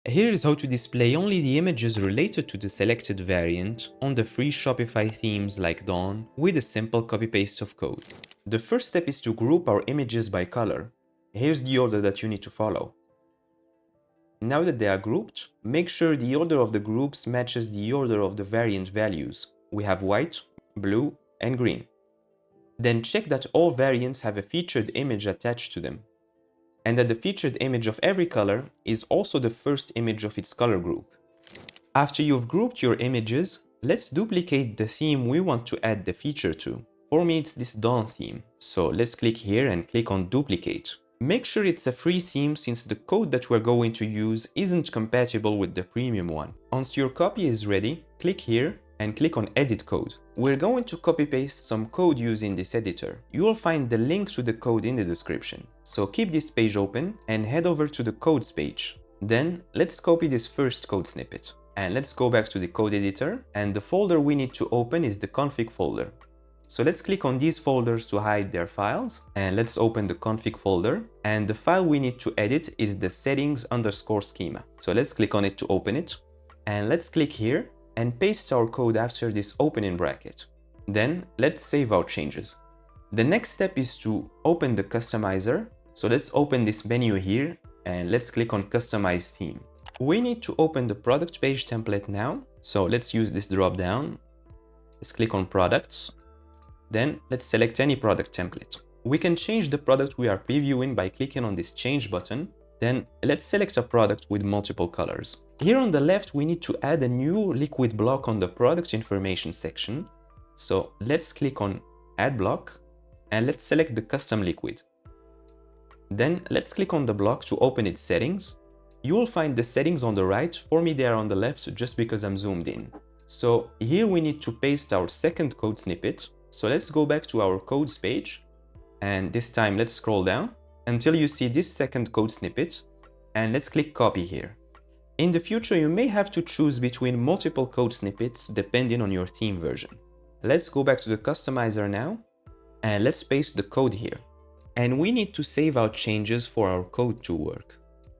Here is how to display only the images related to the selected variant on the free Shopify themes like Dawn with a simple copy-paste of code. The first step is to group our images by color. Here's the order that you need to follow. Now that they are grouped, make sure the order of the groups matches the order of the variant values. We have white, blue, and green. Then check that all variants have a featured image attached to them, and that the featured image of every color is also the first image of its color group. After you've grouped your images, let's duplicate the theme we want to add the feature to. For me, it's this Dawn theme. So let's click here and click on Duplicate. Make sure it's a free theme since the code that we're going to use isn't compatible with the premium one. Once your copy is ready, click here and click on Edit Code. We're going to copy-paste some code using this editor. You will find the link to the code in the description. So keep this page open and head over to the codes page. Then let's copy this first code snippet. And let's go back to the code editor, and the folder we need to open is the config folder. So let's click on these folders to hide their files, and let's open the config folder, and the file we need to edit is the settings_schema. So let's click on it to open it, and let's click here and paste our code after this opening bracket. Then let's save our changes. The next step is to open the customizer. So let's open this menu here and let's click on Customize Theme. We need to open the product page template now. So let's use this drop down. Let's click on Products. Then let's select any product template. We can change the product we are previewing by clicking on this Change button. Then let's select a product with multiple colors. Here on the left, we need to add a new liquid block on the product information section. So let's click on Add Block and let's select the custom liquid. Then let's click on the block to open its settings. You will find the settings on the right. For me, they are on the left just because I'm zoomed in. So here we need to paste our second code snippet. So let's go back to our codes page. And this time let's scroll down until you see this second code snippet, and let's click copy here. In the future, you may have to choose between multiple code snippets depending on your theme version. Let's go back to the customizer now, and let's paste the code here. And we need to save our changes for our code to work.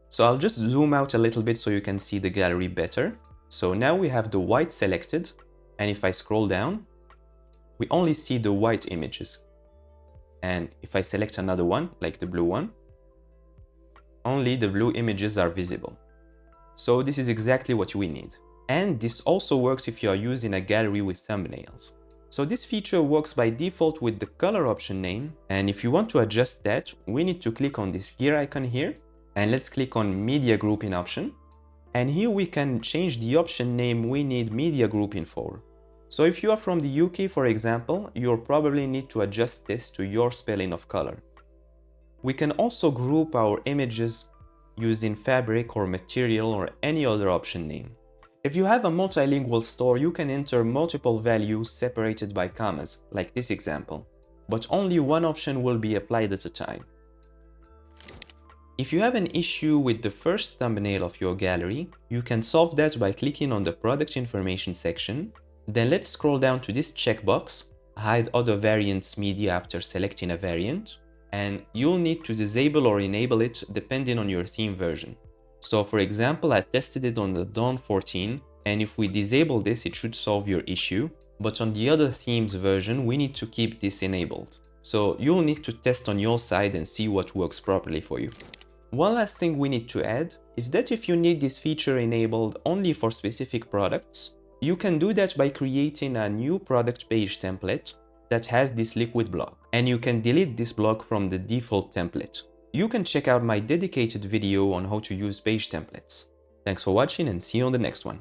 So I'll just zoom out a little bit so you can see the gallery better. So now we have the white selected, and if I scroll down, we only see the white images. And if I select another one, like the blue one, only the blue images are visible. So this is exactly what we need. And this also works if you are using a gallery with thumbnails. So this feature works by default with the color option name. And if you want to adjust that, we need to click on this gear icon here. And let's click on media grouping option. And here we can change the option name we need media grouping for. So if you are from the UK, for example, you'll probably need to adjust this to your spelling of color. We can also group our images using fabric or material or any other option name. If you have a multilingual store, you can enter multiple values separated by commas, like this example, but only one option will be applied at a time. If you have an issue with the first thumbnail of your gallery, you can solve that by clicking on the product information section. Then let's scroll down to this checkbox, hide other variants media after selecting a variant, and you'll need to disable or enable it depending on your theme version. So for example, I tested it on the Dawn 14, and if we disable this, it should solve your issue. But on the other themes version, we need to keep this enabled. So you'll need to test on your side and see what works properly for you. One last thing we need to add is that if you need this feature enabled only for specific products, you can do that by creating a new product page template that has this liquid block, and you can delete this block from the default template. You can check out my dedicated video on how to use page templates. Thanks for watching and see you on the next one.